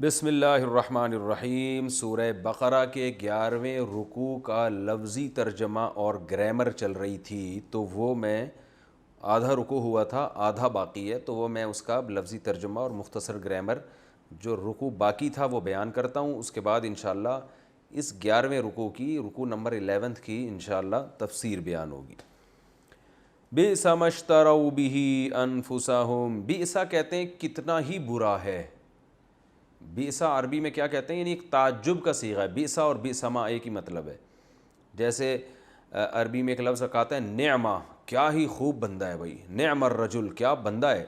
بسم اللہ الرحمن الرحیم۔ سورہ بقرہ کے 11ویں رکوع کا لفظی ترجمہ اور گرامر چل رہی تھی، تو وہ میں آدھا رکوع ہوا تھا، آدھا باقی ہے، تو وہ میں اس کا لفظی ترجمہ اور مختصر گرامر جو رکوع باقی تھا وہ بیان کرتا ہوں۔ اس کے بعد انشاءاللہ اس 11ویں رکوع کی، رکوع نمبر 11 کی انشاءاللہ تفسیر بیان ہوگی۔ بئس ما اشتروا بہ انفسہم، بئس کہتے ہیں کتنا ہی برا ہے۔ بئس عربی میں کیا کہتے ہیں، یعنی ایک تعجب کا صیغہ ہے۔ بئس اور بئس ما ایک ہی مطلب ہے۔ جیسے عربی میں ایک لفظ کہتا ہے نعمہ، کیا ہی خوب بندہ ہے بھائی، نعم الرجل، کیا بندہ ہے،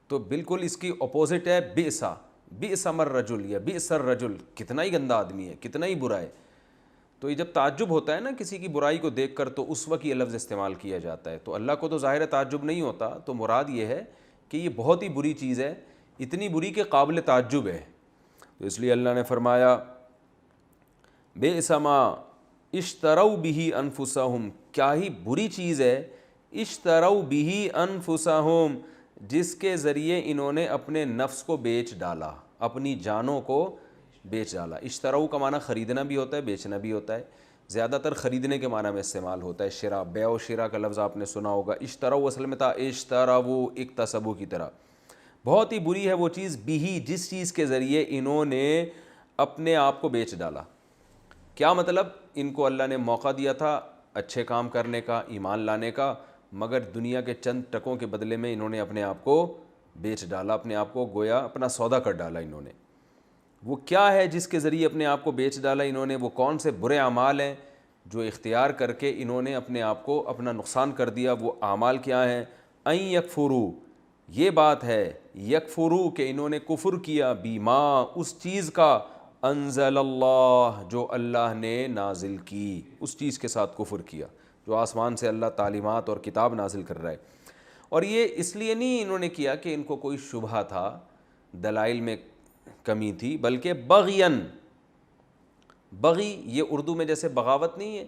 تو بالکل اس کی اپوزٹ ہے بئس، بئس ما الرجل یا بئس الرجل، کتنا ہی گندا آدمی ہے، کتنا ہی برا ہے۔ تو یہ جب تعجب ہوتا ہے نا کسی کی برائی کو دیکھ کر، تو اس وقت یہ لفظ استعمال کیا جاتا ہے۔ تو اللہ کو تو ظاہر تعجب نہیں ہوتا، تو مراد یہ ہے کہ یہ بہت ہی بری چیز ہے، اتنی بری کہ قابل تعجب ہے۔ تو اس لیے اللہ نے فرمایا بئس ما اشتروا بہ انفسہم، کیا ہی بری چیز ہے، اشتروا بہ انفسہم، جس کے ذریعے انہوں نے اپنے نفس کو بیچ ڈالا، اپنی جانوں کو بیچ ڈالا۔ اشتروا کا معنی خریدنا بھی ہوتا ہے، بیچنا بھی ہوتا ہے، زیادہ تر خریدنے کے معنی میں استعمال ہوتا ہے۔ شراء، بیع و شراء کا لفظ آپ نے سنا ہوگا۔ اشتروا اصل میں تھا اشتروا، اکتسبوا کی طرح۔ بہت ہی بری ہے وہ چیز، بھی، جس چیز کے ذریعے انہوں نے اپنے آپ کو بیچ ڈالا۔ کیا مطلب، ان کو اللہ نے موقع دیا تھا اچھے کام کرنے کا، ایمان لانے کا، مگر دنیا کے چند ٹکوں کے بدلے میں انہوں نے اپنے آپ کو بیچ ڈالا، اپنے آپ کو گویا اپنا سودا کر ڈالا انہوں نے۔ وہ کیا ہے جس کے ذریعے اپنے آپ کو بیچ ڈالا انہوں نے، وہ کون سے برے اعمال ہیں جو اختیار کر کے انہوں نے اپنے آپ کو اپنا نقصان کر دیا؟ وہ اعمال کیا ہیں؟ ان یکفروا، یہ بات ہے، یکفروا کہ انہوں نے کفر کیا، بما، اس چیز کا، انزل اللہ، جو اللہ نے نازل کی، اس چیز کے ساتھ کفر کیا جو آسمان سے اللہ تعلیمات اور کتاب نازل کر رہا ہے۔ اور یہ اس لیے نہیں انہوں نے کیا کہ ان کو کوئی شبہہ تھا، دلائل میں کمی تھی، بلکہ بغین، بغی یہ اردو میں جیسے بغاوت نہیں ہے،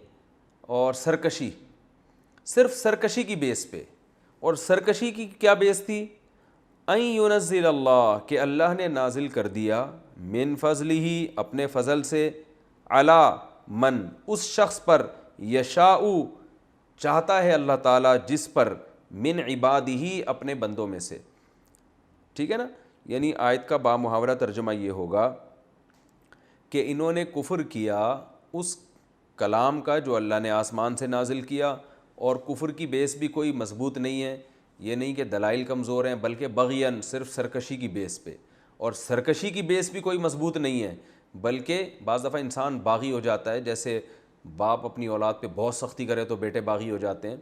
اور سرکشی، صرف سرکشی کی بیس پہ۔ اور سرکشی کی کیا بیس تھی؟ ان ینزل اللہ، کہ اللہ نے نازل کر دیا، من فضلہ، اپنے فضل سے، علی من، اس شخص پر، یشاء، چاہتا ہے اللہ تعالیٰ جس پر، من عبادہ، اپنے بندوں میں سے۔ ٹھیک ہے نا؟ یعنی آیت کا بامحاورہ ترجمہ یہ ہوگا کہ انہوں نے کفر کیا اس کلام کا جو اللہ نے آسمان سے نازل کیا، اور کفر کی بیس بھی کوئی مضبوط نہیں ہے، یہ نہیں کہ دلائل کمزور ہیں، بلکہ بغین، صرف سرکشی کی بیس پہ۔ اور سرکشی کی بیس بھی کوئی مضبوط نہیں ہے، بلکہ بعض دفعہ انسان باغی ہو جاتا ہے، جیسے باپ اپنی اولاد پہ بہت سختی کرے تو بیٹے باغی ہو جاتے ہیں۔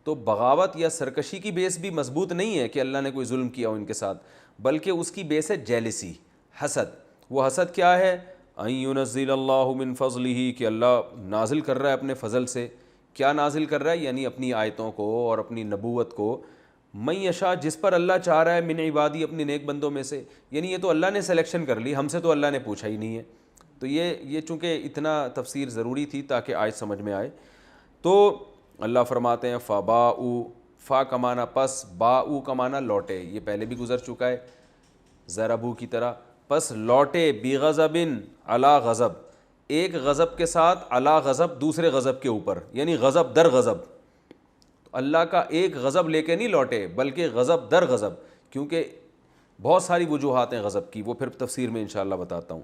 تو بغاوت یا سرکشی کی بیس بھی مضبوط نہیں ہے کہ اللہ نے کوئی ظلم کیا ہو ان کے ساتھ، بلکہ اس کی بیس ہے جیلسی، حسد۔ وہ حسد کیا ہے؟ ان ینزل اللہ من فضلہ، کہ اللہ نازل کر رہا ہے اپنے فضل سے۔ کیا نازل کر رہا ہے؟ یعنی اپنی آیتوں کو اور اپنی نبوت کو، من یشاء، جس پر اللہ چاہ رہا ہے، من عبادی، اپنی نیک بندوں میں سے۔ یعنی یہ تو اللہ نے سلیکشن کر لی، ہم سے تو اللہ نے پوچھا ہی نہیں ہے۔ تو یہ چونکہ اتنا تفسیر ضروری تھی تاکہ آیت سمجھ میں آئے، تو اللہ فرماتے ہیں فباؤ، فا کا معنی پس، باؤ کا معنی لوٹے، یہ پہلے بھی گزر چکا ہے ضربو کی طرح، پس لوٹے، بغضب، علی غضب، ایک غضب کے ساتھ، علی غضب، دوسرے غضب کے اوپر، یعنی غضب در غضب۔ اللہ کا ایک غضب لے کے نہیں لوٹے، بلکہ غضب در غضب، کیونکہ بہت ساری وجوہات ہیں غضب کی، وہ پھر تفسیر میں انشاءاللہ بتاتا ہوں۔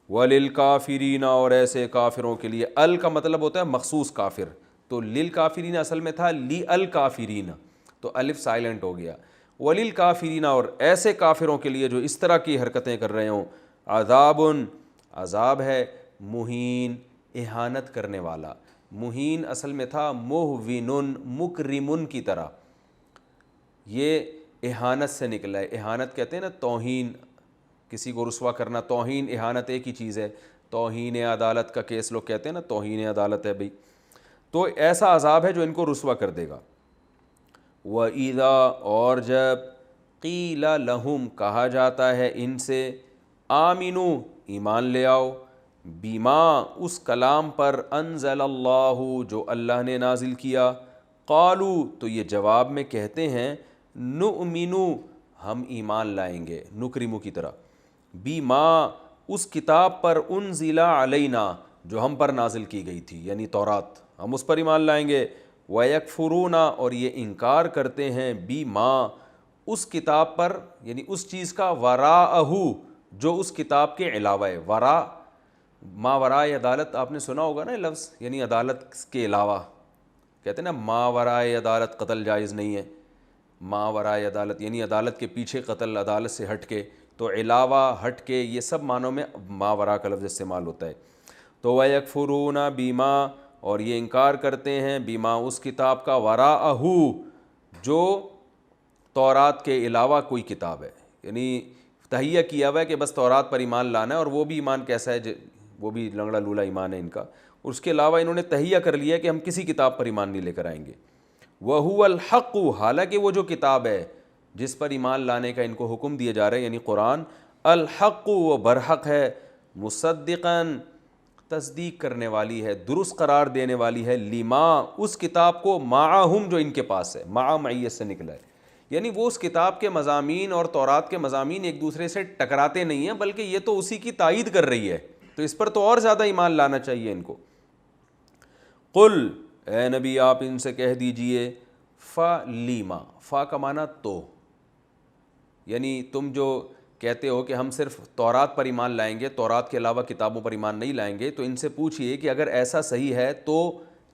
وَلِلْكَافِرِينَ، اور ایسے کافروں کے لیے، ال کا مطلب ہوتا ہے مخصوص کافر، تو للکافرین اصل میں تھا لی الکافرین، تو الف سائلنٹ ہو گیا۔ وَلِلْكَافِرِينَ، اور ایسے کافروں کے لیے جو اس طرح کی حرکتیں کر رہے ہوں، عذاب، عذاب ہے، مہین، اہانت کرنے والا۔ مہین اصل میں تھا مہون، مکرمن کی طرح، یہ اہانت سے نکلا ہے۔ اہانت کہتے ہیں نا توہین، کسی کو رسوا کرنا، توہین اہانت ایک ہی چیز ہے۔ توہین عدالت کا کیس لوگ کہتے ہیں نا، توہین عدالت ہے بھئی۔ تو ایسا عذاب ہے جو ان کو رسوا کر دے گا۔ وَإِذَا، اور جب، قِيلَ لَهُمْ، کہا جاتا ہے ان سے، آمنو، ایمان لے آؤ، بما، اس کلام پر، انزل اللہ، جو اللہ نے نازل کیا، قالو، تو یہ جواب میں کہتے ہیں، نؤمنو، ہم ایمان لائیں گے، نکرمو کی طرح، بما، اس کتاب پر انزل علینا جو ہم پر نازل کی گئی تھی، یعنی تورات، ہم اس پر ایمان لائیں گے۔ وَيَكْفُرُونَ اور یہ انکار کرتے ہیں بِمَا اس کتاب پر، یعنی اس چیز کا، وراءہ جو اس کتاب کے علاوہ ہے۔ ورا ما ورائے عدالت آپ نے سنا ہوگا نا لفظ، یعنی عدالت کے علاوہ، کہتے ہیں نا ما ورائے عدالت قتل جائز نہیں ہے، ما ورائے عدالت یعنی عدالت کے پیچھے قتل، عدالت سے ہٹ کے، تو علاوہ، ہٹ کے، یہ سب معنوں میں ما ورا کا لفظ استعمال ہوتا ہے۔ تو وَيَكْفُرُونَ بِمَا اور یہ انکار کرتے ہیں بِمَا اس کتاب کا، وراءہ جو تورات کے علاوہ کوئی کتاب ہے، یعنی تہیہ کیا ہوا ہے کہ بس تورات پر ایمان لانا ہے، اور وہ بھی ایمان کیسا ہے، وہ بھی لنگڑا لولا ایمان ہے ان کا، اس کے علاوہ انہوں نے تہیہ کر لیا کہ ہم کسی کتاب پر ایمان نہیں لے کر آئیں گے۔ وَهُوَ الْحَقُّ حالانکہ وہ جو کتاب ہے جس پر ایمان لانے کا ان کو حکم دیا جا رہا ہے، یعنی قرآن، الحق وہ برحق ہے، مصدقاً تصدیق کرنے والی ہے، درست قرار دینے والی ہے، لما اس کتاب کو، معہم جو ان کے پاس ہے، مع معیت سے نکلا ہے، یعنی وہ اس کتاب کے مضامین اور تورات کے مضامین ایک دوسرے سے ٹکراتے نہیں ہیں، بلکہ یہ تو اسی کی تائید کر رہی ہے، تو اس پر تو اور زیادہ ایمان لانا چاہیے ان کو۔ قل اے نبی آپ ان سے کہہ دیجئے، فلیما، فا کا معنی تو، یعنی تم جو کہتے ہو کہ ہم صرف تورات پر ایمان لائیں گے، تورات کے علاوہ کتابوں پر ایمان نہیں لائیں گے، تو ان سے پوچھئے کہ اگر ایسا صحیح ہے تو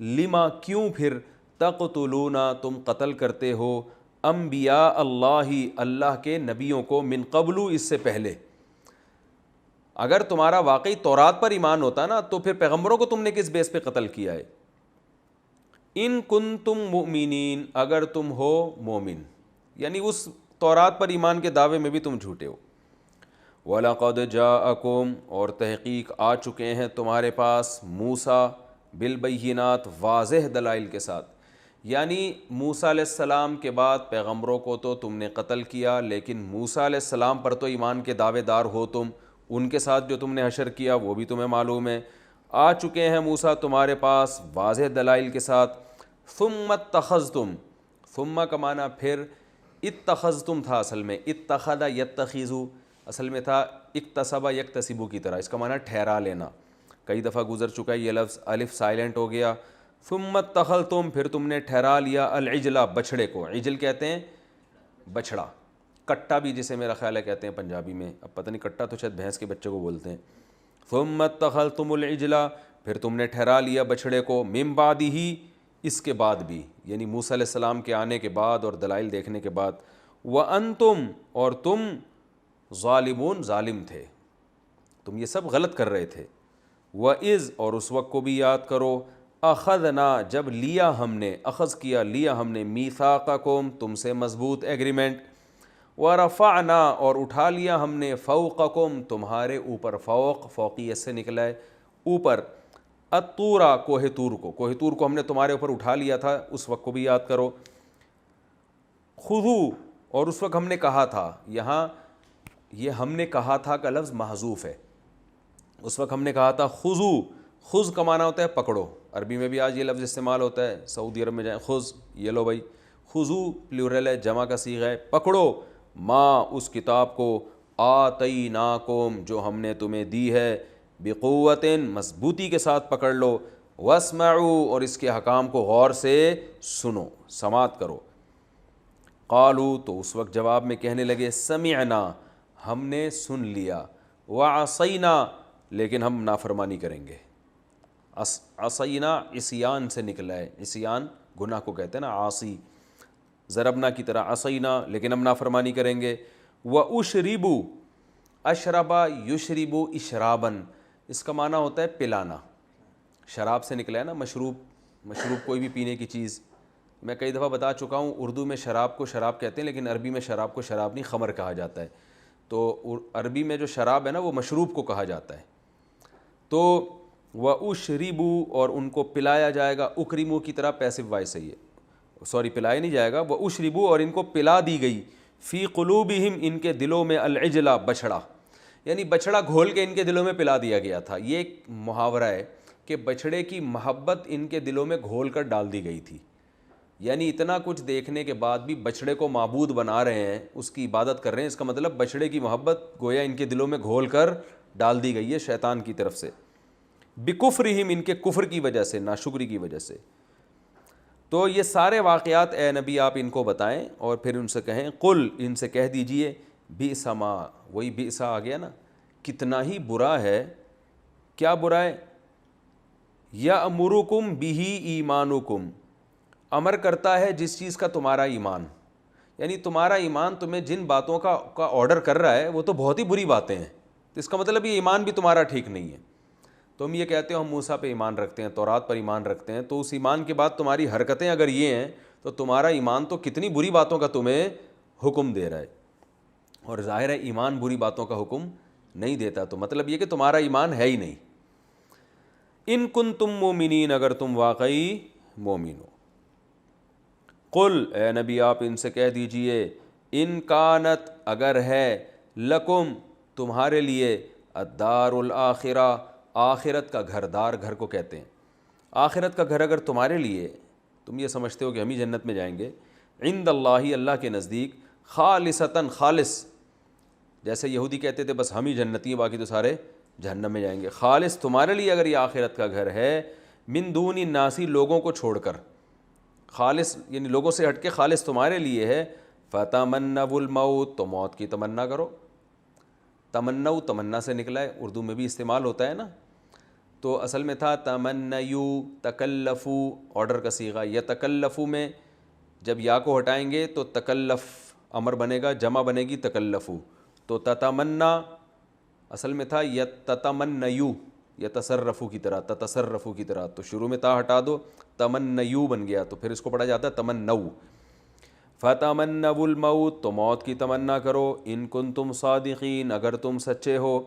لما کیوں پھر تقتلون تم قتل کرتے ہو انبیاء اللہ اللہ کے نبیوں کو، من قبل اس سے پہلے۔ اگر تمہارا واقعی تورات پر ایمان ہوتا نا تو پھر پیغمبروں کو تم نے کس بیس پہ قتل کیا ہے؟ ان کنتم مؤمنین اگر تم ہو مومن، یعنی اس تورات پر ایمان کے دعوے میں بھی تم جھوٹے ہو۔ وَلَقَدْ جَاءَكُمْ اور تحقیق آ چکے ہیں تمہارے پاس، موسیٰ بالبینات واضح دلائل کے ساتھ، یعنی موسیٰ علیہ السلام کے بعد پیغمبروں کو تو تم نے قتل کیا، لیکن موسیٰ علیہ السلام پر تو ایمان کے دعوے دار ہو تم، ان کے ساتھ جو تم نے حشر کیا وہ بھی تمہیں معلوم ہے۔ آ چکے ہیں موسیٰ تمہارے پاس واضح دلائل کے ساتھ، ثم اتخذتم، ثم کا معنی پھر، اتخذتم تھا اصل میں، اتخذ یتخذو اصل میں تھا اکتسب یکتسبو کی طرح، اس کا معنی ٹھہرا لینا، کئی دفعہ گزر چکا ہے یہ لفظ، الف سائلنٹ ہو گیا۔ ثم اتخذتم پھر تم نے ٹھہرا لیا، العجلہ بچھڑے کو، عجل کہتے ہیں بچھڑا، کٹا بھی جسے میرا خیال ہے کہتے ہیں پنجابی میں، اب پتہ نہیں، کٹا تو شاید بھینس کے بچے کو بولتے ہیں۔ ثم اتخذتم العجلہ پھر تم نے ٹھہرا لیا بچھڑے کو، من بعدہ اس کے بعد بھی، یعنی موسیٰ علیہ السلام کے آنے کے بعد اور دلائل دیکھنے کے بعد، وَأَنْتُمْ اور تم ظالمون ظالم تھے، تم یہ سب غلط کر رہے تھے۔ وَإِذْ اور اس وقت کو بھی یاد کرو، اخذنا جب لیا ہم نے، اخذ کیا لیا ہم نے، میثاقکم تم سے مضبوط ایگریمنٹ، ورفعنا اور اٹھا لیا ہم نے، فوقکم تمہارے اوپر، فوق فوقیت سے نکلا ہے اوپر، الطورا کوہ طور کو، کوہ طور کو ہم نے تمہارے اوپر اٹھا لیا تھا، اس وقت کو بھی یاد کرو۔ خذو اور اس وقت ہم نے کہا تھا، یہاں یہ ہم نے کہا تھا کا لفظ محذوف ہے، اس وقت ہم نے کہا تھا خذو، خذ کا معنی ہوتا ہے پکڑو، عربی میں بھی آج یہ لفظ استعمال ہوتا ہے، سعودی عرب میں جائیں خذ، یہ لو بھائی، خذو پلیورل ہے، جمع کا صیغہ ہے، پکڑو، ما اس کتاب کو، آتیناکم جو ہم نے تمہیں دی ہے، بقوت مضبوطی کے ساتھ پکڑ لو، واسمعوا اور اس کے حکام کو غور سے سنو، سماعت کرو۔ قالوا تو اس وقت جواب میں کہنے لگے، سمعنا ہم نے سن لیا، وعصینا لیکن ہم نافرمانی کریں گے۔ عصینا عصیان سے نکلا ہے، عصیان گناہ کو کہتے ہیں نا، عاصی، ضربنا کی طرح، عصینا لیکن ہم نافرمانی کریں گے۔ واشربوا اشربا یشربو اشرابن، اس کا معنی ہوتا ہے پلانا، شراب سے نکلا ہے نا، مشروب، مشروب کوئی بھی پینے کی چیز، میں کئی دفعہ بتا چکا ہوں اردو میں شراب کو شراب کہتے ہیں، لیکن عربی میں شراب کو شراب نہیں، خمر کہا جاتا ہے، تو عربی میں جو شراب ہے نا وہ مشروب کو کہا جاتا ہے۔ تو وَأُشْرِبُوا اور ان کو پلایا جائے گا، اکرمو کی طرح پیسو وائس صحیح ہے، سوری پلایا نہیں جائے گا، وَأُشْرِبُوا اور ان کو پلا دی گئی، فی قلوبہم ان کے دلوں میں، العجلہ بچھڑا، یعنی بچھڑا گھول کے ان کے دلوں میں پلا دیا گیا تھا۔ یہ ایک محاورہ ہے کہ بچھڑے کی محبت ان کے دلوں میں گھول کر ڈال دی گئی تھی، یعنی اتنا کچھ دیکھنے کے بعد بھی بچھڑے کو معبود بنا رہے ہیں، اس کی عبادت کر رہے ہیں، اس کا مطلب بچھڑے کی محبت گویا ان کے دلوں میں گھول کر ڈال دی گئی ہے شیطان کی طرف سے، بکفرہم، ان کے کفر کی وجہ سے، ناشکری کی وجہ سے۔ تو یہ سارے واقعات اے نبی آپ ان کو بتائیں اور پھر ان سے کہیں، قل، ان سے کہہ دیجئے، بئس ما، وہی بئس آ گیا نا، کتنا ہی برا ہے، کیا برا ہے، یأمرکم بہ ایمانکم، امر کرتا ہے جس چیز کا تمہارا ایمان، یعنی تمہارا ایمان تمہیں جن باتوں کا آرڈر کر رہا ہے وہ تو بہت ہی بری باتیں ہیں، تو اس کا مطلب یہ ایمان بھی تمہارا ٹھیک نہیں ہے۔ تم یہ کہتے ہو ہم موسیٰ پہ ایمان رکھتے ہیں، تورات پر ایمان رکھتے ہیں، تو اس ایمان کے بعد تمہاری حرکتیں اگر یہ ہیں تو تمہارا ایمان تو کتنی بری باتوں کا تمہیں حکم دے رہا ہے، اور ظاہر ہے ایمان بری باتوں کا حکم نہیں دیتا، تو مطلب یہ کہ تمہارا ایمان ہے ہی نہیں۔ ان کنتم مومنین، اگر تم واقعی مومن ہو، قل، اے نبی آپ ان سے کہہ دیجئے، ان کانت، اگر ہے، لکم، تمہارے لیے، الدار الآخرہ، آخرت کا گھر، دار گھر کو کہتے ہیں، آخرت کا گھر اگر تمہارے لیے، تم یہ سمجھتے ہو کہ ہم ہی جنت میں جائیں گے، عند اللہ، اللہ کے نزدیک، خالصتاً، خالص، جیسے یہودی کہتے تھے بس ہم ہی جنتی ہیں باقی تو سارے جہنم میں جائیں گے، خالص تمہارے لیے اگر یہ آخرت کا گھر ہے، من دون الناس، لوگوں کو چھوڑ کر، خالص یعنی لوگوں سے ہٹ کے خالص تمہارے لیے ہے، فتمنوا الموت، تو موت کی تمنا کرو۔ تمنو تمنا سے نکلا ہے، اردو میں بھی استعمال ہوتا ہے نا، تو اصل میں تھا تمنیو، تکلفو، آرڈر کا صیغہ، یتکلفو میں جب یا کو ہٹائیں گے تو تکلف امر بنے گا، جمع بنے گی تکلفو، تو تتمنا اصل میں تھا یتتمنیو، یتصرفو کی طرح، تتصرفو کی طرح، تو شروع میں تا ہٹا دو، تمنیو بن گیا، تو پھر اس کو پڑھا جاتا ہے تمنو۔ فتمنوا الموت، تو موت کی تمنا کرو، ان کنتم صادقین، اگر تم سچے ہو۔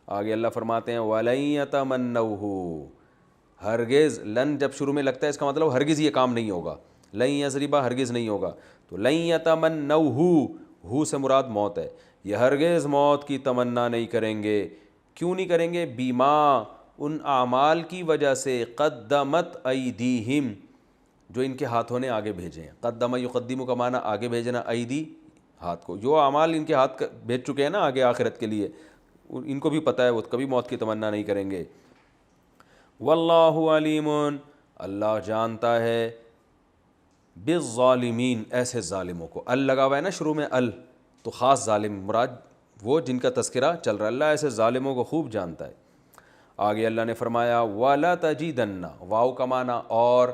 آگے اللہ فرماتے ہیں وَلَن يَتَمَنَّوْهُ، ہرگز، لن جب شروع میں لگتا ہے اس کا مطلب ہرگز یہ کام نہیں ہوگا، لن یضربا، ہرگز نہیں ہوگا، تو لن يَتَمَنَّوْهُ، ہو سے مراد موت ہے، یہ ہرگز موت کی تمنا نہیں کریں گے، کیوں نہیں کریں گے، بیما، ان اعمال کی وجہ سے، قدمت ایدیہم، جو ان کے ہاتھوں نے آگے بھیجے ہیں، قدم یقدم کا معنی آگے بھیجنا، ایدی ہاتھ کو، جو اعمال ان کے ہاتھ بھیج چکے ہیں نا آگے آخرت کے لیے، ان کو بھی پتہ ہے وہ کبھی موت کی تمنا نہیں کریں گے۔ واللہ علیم، اللہ جانتا ہے، بالظالمین، ایسے ظالموں کو، ال لگا ہوا ہے نا شروع میں، ال تو خاص ظالم مراد وہ جن کا تذکرہ چل رہا ہے، اللہ ایسے ظالموں کو خوب جانتا ہے۔ آگے اللہ نے فرمایا وَلَتَجِدَنَّ، واو کا معنی اور،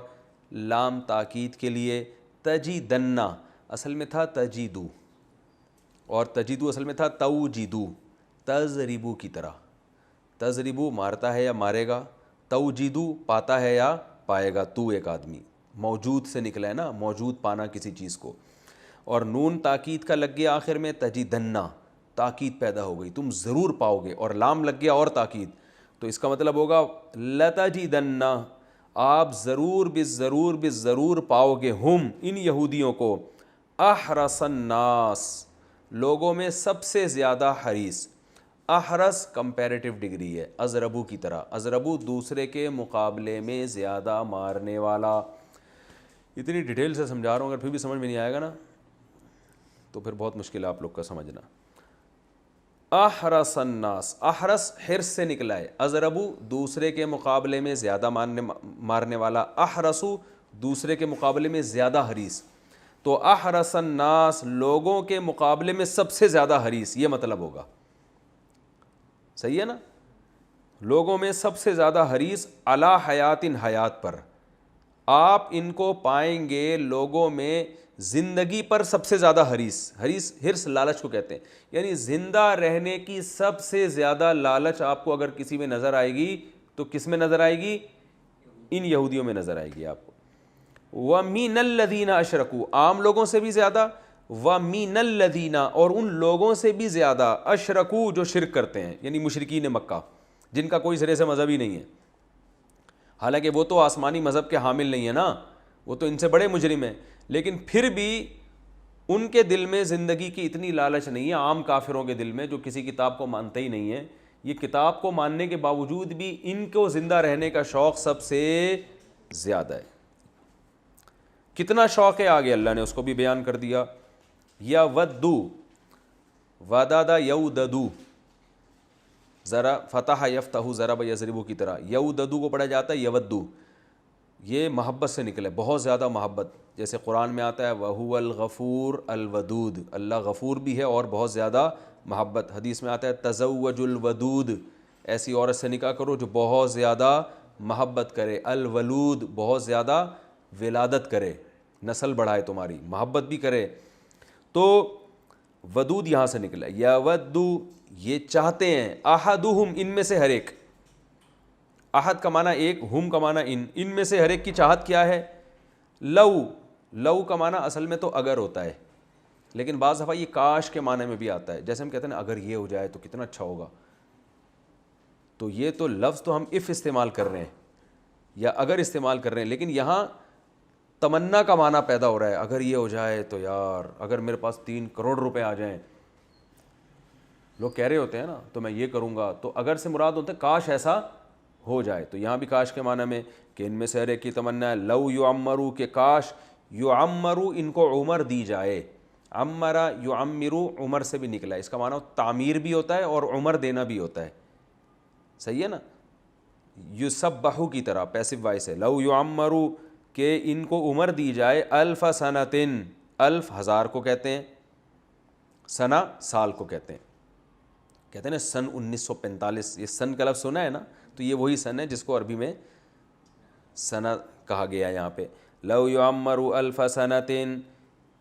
لام تاکید کے لیے، تجیدن اصل میں تھا تجیدو، اور تجیدو اصل میں تھا توجیدو، تضربو کی طرح، تضربو مارتا ہے یا مارے گا، توجیدو پاتا ہے یا پائے گا، تو ایک آدمی، موجود سے نکلا ہے نا، موجود پانا کسی چیز کو، اور نون تاکید کا لگ گیا آخر میں، تجیدن، تاکید پیدا ہو گئی، تم ضرور پاؤ گے، اور لام لگ گیا اور تاکید، تو اس کا مطلب ہوگا لتجیدن، آپ ضرور بالضرور پاؤ گے، ہم، ان یہودیوں کو، احرص الناس، لوگوں میں سب سے زیادہ حریص، احرص کمپیریٹیو ڈگری ہے، ازربو کی طرح، ازربو دوسرے کے مقابلے میں زیادہ مارنے والا، اتنی ڈیٹیل سے سمجھا رہا ہوں، اگر پھر بھی سمجھ میں نہیں آئے گا نا تو پھر بہت مشکل ہے آپ لوگ کا سمجھنا۔ احرص الناس، احرص حرص سے نکلا ہے، ازربو دوسرے کے مقابلے میں زیادہ مارنے والا، احرصو دوسرے کے مقابلے میں زیادہ حریص، تو احرص الناس لوگوں کے مقابلے میں سب سے زیادہ حریص، یہ مطلب ہوگا، صحیح ہے نا، لوگوں میں سب سے زیادہ حریص، علی حیات، حیات پر، آپ ان کو پائیں گے لوگوں میں زندگی پر سب سے زیادہ حریص، حرص لالچ کو کہتے ہیں، یعنی زندہ رہنے کی سب سے زیادہ لالچ آپ کو اگر کسی میں نظر آئے گی تو کس میں نظر آئے گی، ان یہودیوں میں نظر آئے گی آپ کو۔ وَمِنَ الَّذِينَ أَشْرَكُوا، عام لوگوں سے بھی زیادہ، وَمِنَ الَّذِينَ، اور ان لوگوں سے بھی زیادہ، أَشْرَكُوا جو شرک کرتے ہیں، یعنی مشرکین مکہ، جن کا کوئی سرے سے مذہب ہی نہیں ہے، حالانکہ وہ تو آسمانی مذہب کے حامل نہیں ہیں نا، وہ تو ان سے بڑے مجرم ہیں، لیکن پھر بھی ان کے دل میں زندگی کی اتنی لالچ نہیں ہے، عام کافروں کے دل میں جو کسی کتاب کو مانتے ہی نہیں ہیں، یہ کتاب کو ماننے کے باوجود بھی ان کو زندہ رہنے کا شوق سب سے زیادہ ہے۔ کتنا شوق ہے آگے اللہ نے اس کو بھی بیان کر دیا، یا ودو، ودادا یوددو، ذرا فتح یفتح ضرب یضرب کی طرح. یوددو کو پڑھا جاتا ہے یودو, یہ محبت سے نکلے, بہت زیادہ محبت. جیسے قرآن میں آتا ہے وَهُوَ الْغَفُورُ الْوَدُودُ, اللہ غفور بھی ہے اور بہت زیادہ محبت. حدیث میں آتا ہے تزوج الودود, ایسی عورت سے نکاح کرو جو بہت زیادہ محبت کرے. الولود, بہت زیادہ ولادت کرے, نسل بڑھائے تمہاری, محبت بھی کرے. تو ودود یہاں سے نکلا. یودو, یہ چاہتے ہیں. احدہم, ان میں سے ہر ایک. احد کا معنی ایک, ہم کا معنی ان میں سے ہر ایک کی چاہت کیا ہے؟ لو کا معنی اصل میں تو اگر ہوتا ہے, لیکن بعض دفعہ یہ کاش کے معنی میں بھی آتا ہے. جیسے ہم کہتے ہیں نا اگر یہ ہو جائے تو کتنا اچھا ہوگا, تو یہ تو لفظ تو ہم اف استعمال کر رہے ہیں یا اگر استعمال کر رہے ہیں, لیکن یہاں تمنا کا معنی پیدا ہو رہا ہے. اگر یہ ہو جائے تو یار, اگر میرے پاس 3 کروڑ روپے آ جائیں, لوگ کہہ رہے ہوتے ہیں نا تو میں یہ کروں گا, تو اگر سے مراد ہوتا ہے کاش ایسا ہو جائے. تو یہاں بھی کاش کے معنی میں کہ ان میں سے ہر ایک کی تمنا ہے. لو یعمرو, کہ کاش یعمرو, ان کو عمر دی جائے. عمرا یعمرو, عمر سے بھی نکلا ہے. اس کا معنی تعمیر بھی ہوتا ہے اور عمر دینا بھی ہوتا ہے, صحیح ہے نا. یسبحو کی طرح پیسو وائس ہے. لو یعمرو, کہ ان کو عمر دی جائے. الف سنتن, الف ہزار کو کہتے ہیں, سنہ سال کو کہتے ہیں. کہتے ہیں نا سن 1945, یہ سن کا لفظ سنا ہے نا, تو یہ وہی سن ہے جس کو عربی میں سنہ کہا گیا یہاں پہ. لو یعمرو الف سنتن,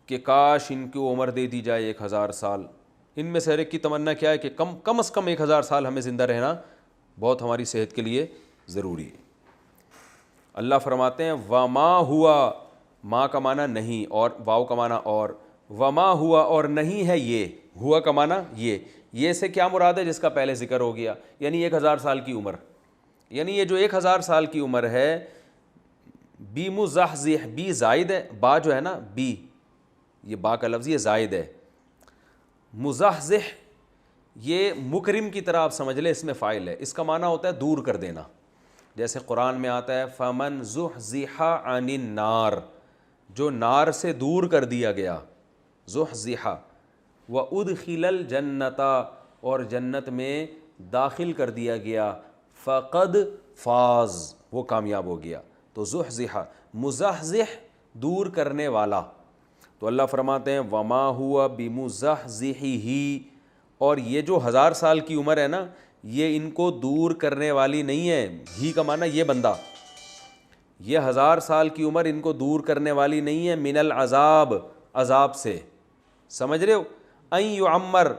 کہ کاش ان کی عمر دے دی جائے 1000 سال. ان میں سے ہر ایک کی تمنا کیا ہے کہ کم از کم 1000 سال ہمیں زندہ رہنا بہت ہماری صحت کے لیے ضروری ہے. اللہ فرماتے ہیں وما ہوا, ماں کا معنی نہیں اور واو کا معنی اور, وما ہوا, اور نہیں ہے یہ. ہوا کا معنی یہ سے کیا مراد ہے جس کا پہلے ذکر ہو گیا, یعنی 1000 سال کی عمر. یعنی یہ جو 1000 سال کی عمر ہے, بی مزحزح, بی زائد ہے, با جو ہے نا بی, یہ با کا لفظ یہ زائد ہے. مزحزح یہ مکرم کی طرح آپ سمجھ لیں, اس میں فاعل ہے. اس کا معنی ہوتا ہے دور کر دینا. جیسے قرآن میں آتا ہے فمن زحزح عن النار, جو نار سے دور کر دیا گیا. زحزح وادخل الجنۃ, اور جنت میں داخل کر دیا گیا. فقد فاز, وہ کامیاب ہو گیا. تو زحزح, مزحزح, دور کرنے والا. تو اللہ فرماتے ہیں وما ہوا بمزحزحہ, اور یہ جو 1000 سال کی عمر ہے نا, یہ ان کو دور کرنے والی نہیں ہے. ہی کا معنی یہ بندہ, یہ 1000 سال کی عمر ان کو دور کرنے والی نہیں ہے. من العذاب, عذاب سے, سمجھ رہے ہو. این یعمر,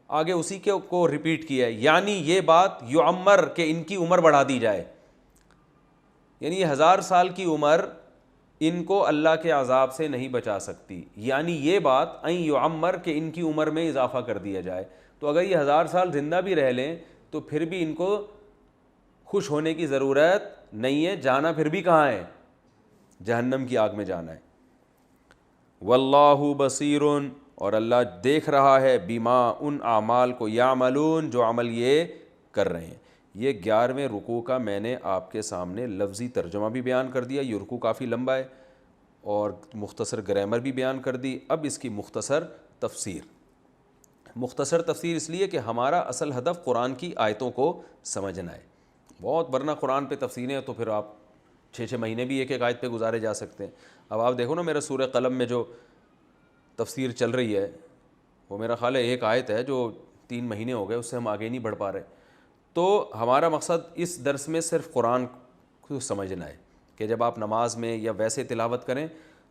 آگے اسی کے کو ریپیٹ کیا ہے, یعنی یہ بات یعمر کہ ان کی عمر بڑھا دی جائے. یعنی یہ 1000 سال کی عمر ان کو اللہ کے عذاب سے نہیں بچا سکتی. یعنی یہ بات این یعمر کہ ان کی عمر میں اضافہ کر دیا جائے. تو اگر یہ 1000 سال زندہ بھی رہ لیں تو پھر بھی ان کو خوش ہونے کی ضرورت نہیں ہے. جانا پھر بھی کہاں ہے؟ جہنم کی آگ میں جانا ہے. واللہ بصیر, اور اللہ دیکھ رہا ہے, بما, ان اعمال کو, یعملون, جو عمل یہ کر رہے ہیں. یہ 11ویں رکوع کا میں نے آپ کے سامنے لفظی ترجمہ بھی بیان کر دیا. یہ رکوع کافی لمبا ہے اور مختصر گرامر بھی بیان کر دی. اب اس کی مختصر تفسیر. مختصر تفسیر اس لیے کہ ہمارا اصل ہدف قرآن کی آیتوں کو سمجھنا ہے. بہت ورنہ قرآن پہ تفسیریں تو پھر آپ 6 مہینے بھی ایک آیت پہ گزارے جا سکتے ہیں. اب آپ دیکھو نا میرا سورہ قلم میں جو تفسیر چل رہی ہے وہ میرا خیال ہے ایک آیت ہے جو 3 مہینے ہو گئے, اس سے ہم آگے نہیں بڑھ پا رہے. تو ہمارا مقصد اس درس میں صرف قرآن کو سمجھنا ہے کہ جب آپ نماز میں یا ویسے تلاوت کریں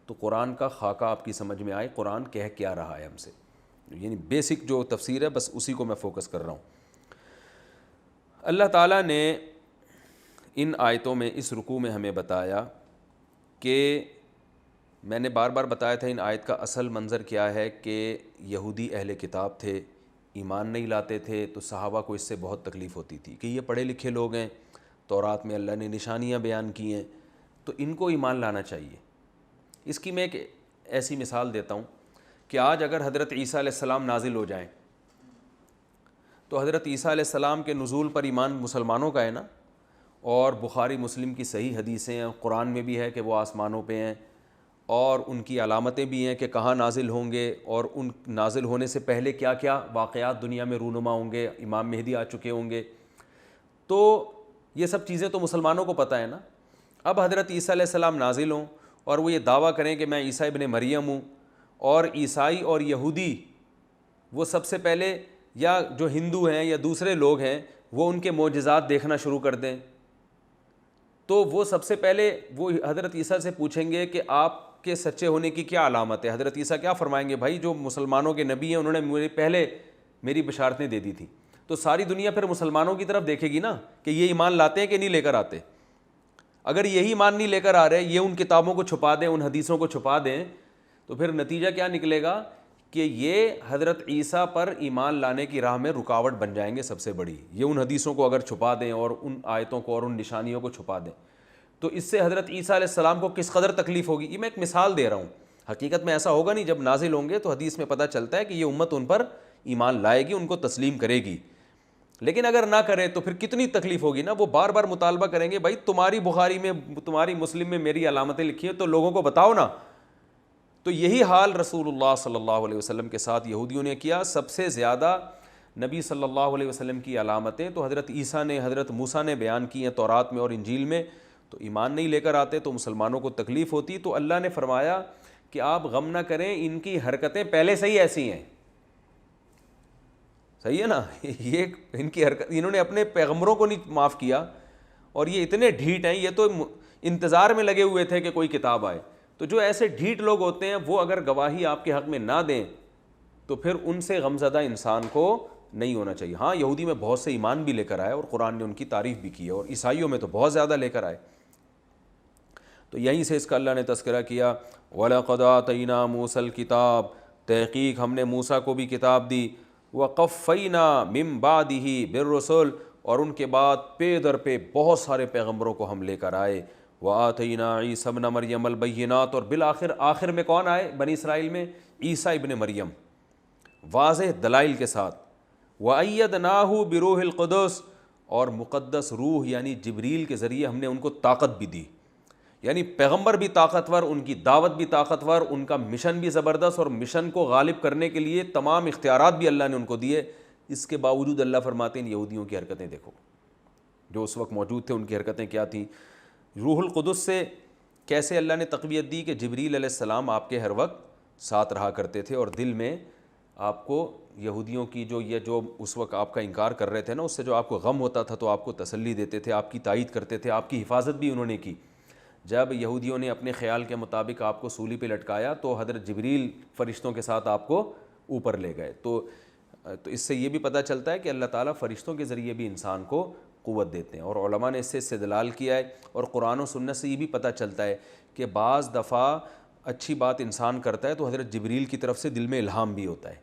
تو قرآن کا خاکہ آپ کی سمجھ میں آئے, قرآن کہہ کیا رہا ہے ہم سے. یعنی بیسک جو تفسیر ہے بس اسی کو میں فوکس کر رہا ہوں. اللہ تعالیٰ نے ان آیتوں میں, اس رکوع میں ہمیں بتایا کہ میں نے بار بار بتایا تھا ان آیت کا اصل منظر کیا ہے کہ یہودی اہل کتاب تھے, ایمان نہیں لاتے تھے, تو صحابہ کو اس سے بہت تکلیف ہوتی تھی کہ یہ پڑھے لکھے لوگ ہیں, تورات میں اللہ نے نشانیاں بیان کی ہیں, تو ان کو ایمان لانا چاہیے. اس کی میں ایک ایسی مثال دیتا ہوں کہ آج اگر حضرت عیسیٰ علیہ السلام نازل ہو جائیں تو حضرت عیسیٰ علیہ السلام کے نزول پر ایمان مسلمانوں کا ہے نا, اور بخاری مسلم کی صحیح حدیثیں ہیں, قرآن میں بھی ہے کہ وہ آسمانوں پہ ہیں, اور ان کی علامتیں بھی ہیں کہ کہاں نازل ہوں گے, اور ان نازل ہونے سے پہلے کیا کیا واقعات دنیا میں رونما ہوں گے, امام مہدی آ چکے ہوں گے. تو یہ سب چیزیں تو مسلمانوں کو پتہ ہے نا. اب حضرت عیسیٰ علیہ السلام نازل ہوں اور وہ یہ دعویٰ کریں کہ میں عیسیٰ ابن مریم ہوں, اور عیسائی اور یہودی وہ سب سے پہلے, یا جو ہندو ہیں یا دوسرے لوگ ہیں, وہ ان کے معجزات دیکھنا شروع کر دیں, تو وہ سب سے پہلے وہ حضرت عیسیٰ سے پوچھیں گے کہ آپ کے سچے ہونے کی کیا علامت ہے. حضرت عیسیٰ کیا فرمائیں گے, بھائی جو مسلمانوں کے نبی ہیں انہوں نے مجھے پہلے میری بشارتیں دے دی تھیں. تو ساری دنیا پھر مسلمانوں کی طرف دیکھے گی نا کہ یہ ایمان لاتے ہیں کہ نہیں لے کر آتے. اگر یہی ایمان نہیں لے کر آ رہے, یہ ان کتابوں کو چھپا دیں, ان حدیثوں کو چھپا دیں, تو پھر نتیجہ کیا نکلے گا کہ یہ حضرت عیسیٰ پر ایمان لانے کی راہ میں رکاوٹ بن جائیں گے سب سے بڑی. یہ ان حدیثوں کو اگر چھپا دیں اور ان آیتوں کو اور ان نشانیوں کو چھپا دیں, تو اس سے حضرت عیسیٰ علیہ السلام کو کس قدر تکلیف ہوگی. یہ میں ایک مثال دے رہا ہوں, حقیقت میں ایسا ہوگا نہیں. جب نازل ہوں گے تو حدیث میں پتہ چلتا ہے کہ یہ امت ان پر ایمان لائے گی, ان کو تسلیم کرے گی. لیکن اگر نہ کرے تو پھر کتنی تکلیف ہوگی نا. وہ بار بار مطالبہ کریں گے, بھائی تمہاری بخاری میں, تمہاری مسلم میں میری علامتیں لکھی ہیں تو لوگوں کو بتاؤ نا. تو یہی حال رسول اللہ صلی اللہ علیہ وسلم کے ساتھ یہودیوں نے کیا. سب سے زیادہ نبی صلی اللہ علیہ وسلم کی علامتیں تو حضرت عیسیٰ نے, حضرت موسیٰ نے بیان کی ہیں تورات میں اور انجیل میں. تو ایمان نہیں لے کر آتے تو مسلمانوں کو تکلیف ہوتی. تو اللہ نے فرمایا کہ آپ غم نہ کریں, ان کی حرکتیں پہلے سے ہی ایسی ہیں. صحیح ہے نا. یہ ان کی حرکت, انہوں نے اپنے پیغمبروں کو نہیں معاف کیا, اور یہ اتنے ڈھیٹ ہیں, یہ تو انتظار میں لگے ہوئے تھے کہ کوئی کتاب آئے. تو جو ایسے ڈھیٹ لوگ ہوتے ہیں وہ اگر گواہی آپ کے حق میں نہ دیں تو پھر ان سے غمزدہ انسان کو نہیں ہونا چاہیے. ہاں یہودی میں بہت سے ایمان بھی لے کر آئے اور قرآن نے ان کی تعریف بھی کی ہے, اور عیسائیوں میں تو بہت زیادہ لے کر آئے. تو یہیں سے اس کا اللہ نے تذکرہ کیا, وَلَقَدْ آتَيْنَا مُوسَى الْكِتَابَ, تحقیق ہم نے موسیٰ کو بھی کتاب دی, وَقَفَّيْنَا مِن بَعْدِهِ بِالرُّسُلِ, اور ان کے بعد پے در پہ بہت سارے پیغمبروں کو ہم لے کر آئے. وَآتَيْنَا عِيسَى ابْنَ مَرْيَمَ الْبَيِّنَاتِ, اور بالآخر آخر میں کون آئے بنی اسرائیل میں؟ عیسیٰ ابن مریم, واضح دلائل کے ساتھ. وَأَيَّدْنَاهُ بِرُوحِ الْقُدُسِ, اور مقدس روح یعنی جبریل کے ذریعے ہم نے ان کو طاقت بھی دی. یعنی پیغمبر بھی طاقتور, ان کی دعوت بھی طاقتور, ان کا مشن بھی زبردست, اور مشن کو غالب کرنے کے لیے تمام اختیارات بھی اللہ نے ان کو دیے. اس کے باوجود اللہ فرماتے ہیں یہودیوں کی حرکتیں دیکھو, جو اس وقت موجود تھے ان کی حرکتیں کیا تھیں. روح القدس سے کیسے اللہ نے تقویت دی کہ جبریل علیہ السلام آپ کے ہر وقت ساتھ رہا کرتے تھے, اور دل میں آپ کو یہودیوں کی جو اس وقت آپ کا انکار کر رہے تھے نا, اس سے جو آپ کو غم ہوتا تھا تو آپ کو تسلی دیتے تھے, آپ کی تائید کرتے تھے, آپ کی حفاظت بھی انہوں نے کی. جب یہودیوں نے اپنے خیال کے مطابق آپ کو سولی پہ لٹکایا تو حضرت جبریل فرشتوں کے ساتھ آپ کو اوپر لے گئے. تو اس سے یہ بھی پتہ چلتا ہے کہ اللہ تعالیٰ فرشتوں کے ذریعے بھی انسان کو قوت دیتے ہیں, اور علماء نے اس سے استدلال کیا ہے. اور قرآن و سنت سے یہ بھی پتہ چلتا ہے کہ بعض دفعہ اچھی بات انسان کرتا ہے تو حضرت جبریل کی طرف سے دل میں الہام بھی ہوتا ہے.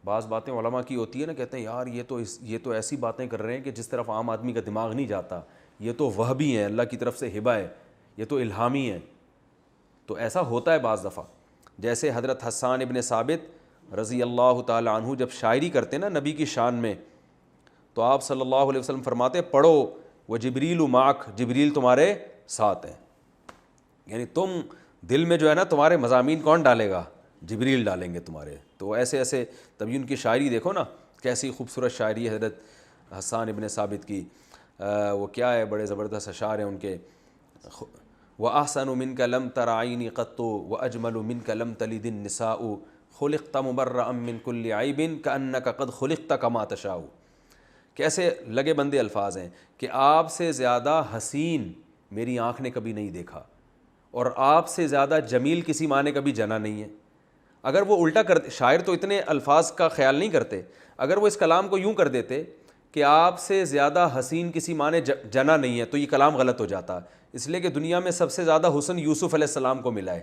بعض باتیں علماء کی ہوتی ہیں نا, کہتے ہیں یار یہ تو ایسی باتیں کر رہے ہیں کہ جس طرف عام آدمی کا دماغ نہیں جاتا, یہ تو وہبی ہیں, اللہ کی طرف سے ہبہ ہے, یہ تو الہامی ہے. تو ایسا ہوتا ہے بعض دفعہ. جیسے حضرت حسان ابن ثابت رضی اللہ تعالی عنہ جب شاعری کرتے نا نبی کی شان میں, تو آپ صلی اللہ علیہ وسلم فرماتے پڑھو وہ جبریل معک, جبریل تمہارے ساتھ ہیں. یعنی تم دل میں جو ہے نا تمہارے مضامین کون ڈالے گا؟ جبریل ڈالیں گے تمہارے. تو ایسے ایسے تبھی ان کی شاعری دیکھو نا کیسی خوبصورت شاعری ہے حضرت حسان ابن ثابت کی. وہ کیا ہے, بڑے زبردست اشعار ہیں ان کے. وَأَحْسَنُ مِنْكَ لَمْ تَرَ عَيْنِي قَطُّ وَأَجْمَلُ مِنْكَ لَمْ تَلِدِ النِّسَاءُ خُلِقْتَ مُبَرَّأً مِنْ كُلِّ عَيْبٍ كَأَنَّكَ قَدْ خُلِقْتَ كَمَا تَشَاءُ. کیسے لگے بندے الفاظ ہیں کہ آپ سے زیادہ حسین میری آنکھ نے کبھی نہیں دیکھا, اور آپ سے زیادہ جمیل کسی ماں نے کبھی جنا نہیں ہے. اگر وہ الٹا کرتے, شاعر تو اتنے الفاظ کا خیال نہیں کرتے, اگر وہ اس کلام کو یوں کر دیتے کہ آپ سے زیادہ حسین کسی ماں نے جنا نہیں ہے, تو یہ کلام غلط ہو جاتا. اس لیے کہ دنیا میں سب سے زیادہ حسن یوسف علیہ السلام کو ملا ہے.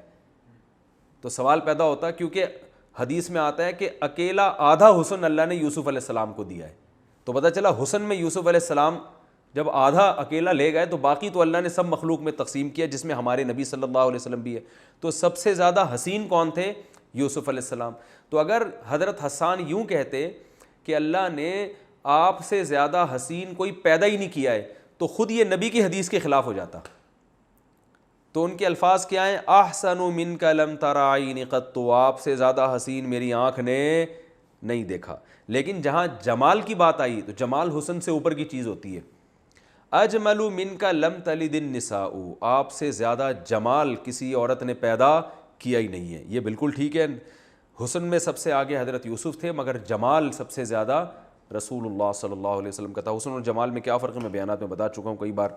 تو سوال پیدا ہوتا ہے, کیونکہ حدیث میں آتا ہے کہ اکیلا آدھا حسن اللہ نے یوسف علیہ السلام کو دیا ہے. تو پتہ چلا حسن میں یوسف علیہ السلام جب آدھا اکیلا لے گئے تو باقی تو اللہ نے سب مخلوق میں تقسیم کیا, جس میں ہمارے نبی صلی اللہ علیہ وسلم بھی ہے. تو سب سے زیادہ حسین کون تھے؟ یوسف علیہ السلام. تو اگر حضرت حسان یوں کہتے کہ اللہ نے آپ سے زیادہ حسین کوئی پیدا ہی نہیں کیا ہے, تو خود یہ نبی کی حدیث کے خلاف ہو جاتا. تو ان کے الفاظ کیا ہیں؟ احسن منک لم تر عینی قط, آپ سے زیادہ حسین میری آنکھ نے نہیں دیکھا. لیکن جہاں جمال کی بات آئی تو جمال حسن سے اوپر کی چیز ہوتی ہے. اجمل منک لم تلد النساء، آپ سے زیادہ جمال کسی عورت نے پیدا کیا ہی نہیں ہے. یہ بالکل ٹھیک ہے، حسن میں سب سے آگے حضرت یوسف تھے، مگر جمال سب سے زیادہ رسول اللہ صلی اللہ علیہ وسلم کا تھا. حسن اور جمال میں کیا فرق ہے میں بیانات میں بتا چکا ہوں کئی بار.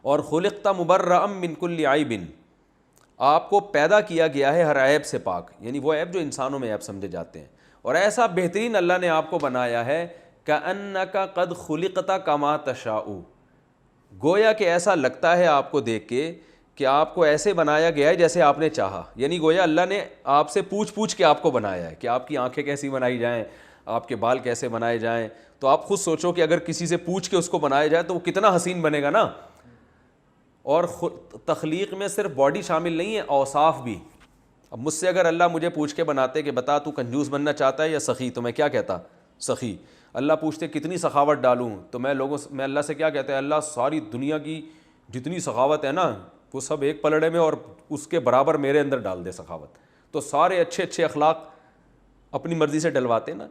اور خلقت مبرأ من کل عیب، آپ کو پیدا کیا گیا ہے ہر عیب سے پاک، یعنی وہ عیب جو انسانوں میں عیب سمجھے جاتے ہیں. اور ایسا بہترین اللہ نے آپ کو بنایا ہے کأنک قد خلقت کما تشاء، گویا کہ ایسا لگتا ہے آپ کو دیکھ کے کہ آپ کو ایسے بنایا گیا ہے جیسے آپ نے چاہا. یعنی گویا اللہ نے آپ سے پوچھ کے آپ کو بنایا ہے کہ آپ کی آنکھیں کیسی بنائی جائیں، آپ کے بال کیسے بنائے جائیں. تو آپ خود سوچو کہ اگر کسی سے پوچھ کے اس کو بنایا جائے تو وہ کتنا حسین بنے گا نا. اور تخلیق میں صرف باڈی شامل نہیں ہے، اوصاف بھی. اب مجھ سے اگر اللہ مجھے پوچھ کے بناتے کہ بتا تو کنجوس بننا چاہتا ہے یا سخی، تو میں کیا کہتا؟ سخی. اللہ پوچھتے کتنی سخاوت ڈالوں، تو میں اللہ سے کیا کہتا ہے؟ اللہ ساری دنیا کی جتنی سخاوت ہے نا وہ سب ایک پلڑے میں اور اس کے برابر میرے اندر ڈال دے سخاوت. تو سارے اچھے اچھے اخلاق اپنی مرضی سے ڈلواتے نا.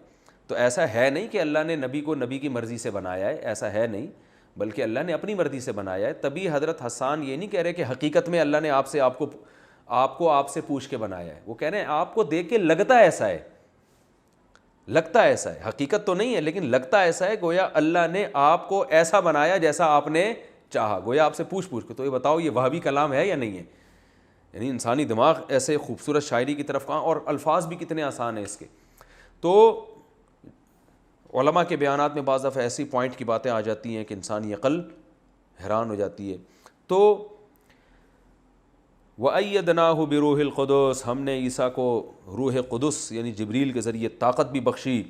تو ایسا ہے نہیں کہ اللہ نے نبی کو نبی کی مرضی سے بنایا ہے، ایسا ہے نہیں، بلکہ اللہ نے اپنی مرضی سے بنایا ہے. تبھی حضرت حسان یہ نہیں کہہ رہے کہ حقیقت میں اللہ نے آپ سے پوچھ کے بنایا ہے. وہ کہہ رہے ہیں آپ کو دیکھ کے لگتا ایسا ہے، لگتا ایسا ہے، حقیقت تو نہیں ہے لیکن لگتا ایسا ہے. گویا اللہ نے آپ کو ایسا بنایا جیسا آپ نے چاہا. گویا آپ سے پوچھ کے تو یہ بتاؤ یہ وہابی کلام ہے یا نہیں ہے؟ یعنی انسانی دماغ ایسے خوبصورت شاعری کی طرف کہاں، اور الفاظ بھی کتنے آسان ہیں اس کے. تو علماء کے بیانات میں بعض دفعہ ایسی پوائنٹ کی باتیں آ جاتی ہیں کہ انسانی عقل حیران ہو جاتی ہے. تو وَأَيَّدْنَاهُ بِرُوحِ الْقُدُسِ، ہم نے عیسیٰ کو روح قدس یعنی جبریل کے ذریعے طاقت بھی بخشی.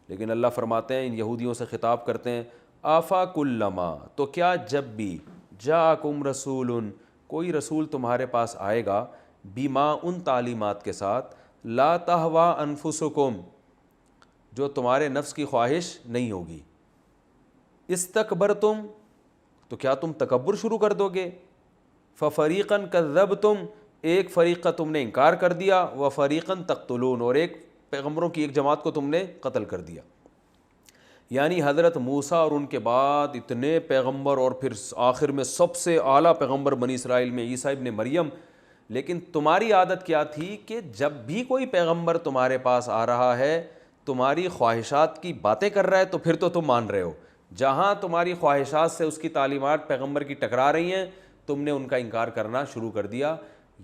لیکن اللہ فرماتے ہیں، ان یہودیوں سے خطاب کرتے ہیں، آفَكُلَّمَا، تو کیا جب بھی جاءکم رسول، کوئی رسول تمہارے پاس آئے گا، بما، ان تعلیمات کے ساتھ، لا تہوا انفسکم، جو تمہارے نفس کی خواہش نہیں ہوگی، استکبرتم، تو کیا تم تکبر شروع کر دو گے، ففریقاً کذبتم، ایک فریق کا تم نے انکار کر دیا، وفریقاً تقتلون، اور ایک پیغمبروں کی ایک جماعت کو تم نے قتل کر دیا. یعنی حضرت موسیٰ اور ان کے بعد اتنے پیغمبر، اور پھر آخر میں سب سے اعلیٰ پیغمبر بنی اسرائیل میں عیسیٰ ابن مریم. لیکن تمہاری عادت کیا تھی کہ جب بھی کوئی پیغمبر تمہارے پاس آ رہا ہے، تمہاری خواہشات کی باتیں کر رہا ہے تو پھر تو تم مان رہے ہو. جہاں تمہاری خواہشات سے اس کی تعلیمات پیغمبر کی ٹکرا رہی ہیں، تم نے ان کا انکار کرنا شروع کر دیا.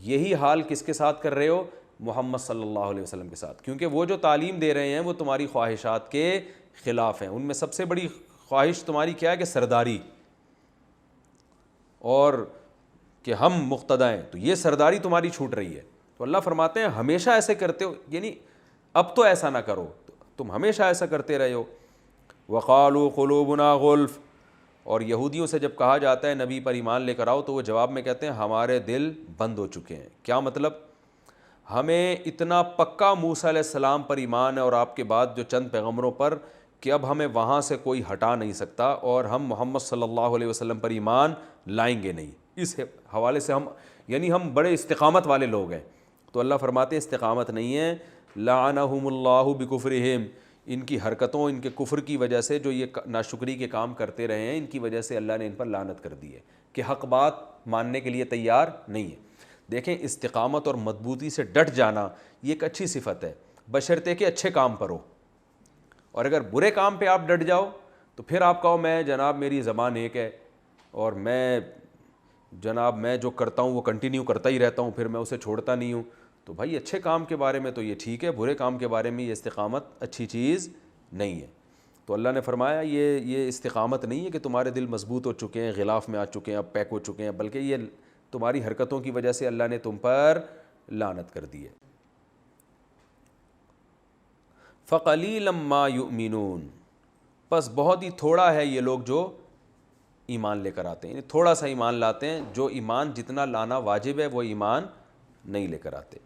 یہی حال کس کے ساتھ کر رہے ہو؟ محمد صلی اللہ علیہ وسلم کے ساتھ. کیونکہ وہ جو تعلیم دے رہے ہیں وہ تمہاری خواہشات کے خلاف ہیں. ان میں سب سے بڑی خواہش تمہاری کیا ہے؟ کہ سرداری، اور کہ ہم مقتدی ہیں. تو یہ سرداری تمہاری چھوٹ رہی ہے. تو اللہ فرماتے ہیں ہمیشہ ایسے کرتے ہو، یعنی اب تو ایسا نہ کرو، تم ہمیشہ ایسا کرتے رہے ہو. وقالوا قلوبنا غلف، اور یہودیوں سے جب کہا جاتا ہے نبی پر ایمان لے کر آؤ تو وہ جواب میں کہتے ہیں ہمارے دل بند ہو چکے ہیں. کیا مطلب؟ ہمیں اتنا پکا موسیٰ علیہ السلام پر ایمان ہے اور آپ کے بعد جو چند پیغمبروں پر، کہ اب ہمیں وہاں سے کوئی ہٹا نہیں سکتا، اور ہم محمد صلی اللہ علیہ وسلم پر ایمان لائیں گے نہیں. اس حوالے سے ہم بڑے استقامت والے لوگ ہیں. تو اللہ فرماتے ہیں استقامت نہیں ہے. لعنہم اللہ بکفرہم، ان کی حرکتوں، ان کے کفر کی وجہ سے، جو یہ ناشکری کے کام کرتے رہے ہیں، ان کی وجہ سے اللہ نے ان پر لعنت کر دی ہے کہ حق بات ماننے کے لیے تیار نہیں ہے. دیکھیں استقامت اور مضبوطی سے ڈٹ جانا یہ ایک اچھی صفت ہے، بشرطے کہ اچھے کام پر ہو. اور اگر برے کام پہ آپ ڈٹ جاؤ تو پھر آپ کہو میں جناب میری زبان ایک ہے اور میں جو کرتا ہوں وہ کنٹینیو کرتا ہی رہتا ہوں، پھر میں اسے چھوڑتا نہیں ہوں. تو بھائی اچھے کام کے بارے میں تو یہ ٹھیک ہے، برے کام کے بارے میں یہ استقامت اچھی چیز نہیں ہے. تو اللہ نے فرمایا یہ استقامت نہیں ہے کہ تمہارے دل مضبوط ہو چکے ہیں، غلاف میں آ چکے ہیں، اب پیک ہو چکے ہیں، بلکہ یہ تمہاری حرکتوں کی وجہ سے اللہ نے تم پر لعنت کر دی ہے. فَقَلِيلًا مَا يُؤْمِنُونَ، پس بہت ہی تھوڑا ہے یہ لوگ جو ایمان لے کر آتے ہیں، یعنی تھوڑا سا ایمان لاتے ہیں. جو ایمان جتنا لانا واجب ہے وہ ایمان نہیں لے کر آتے.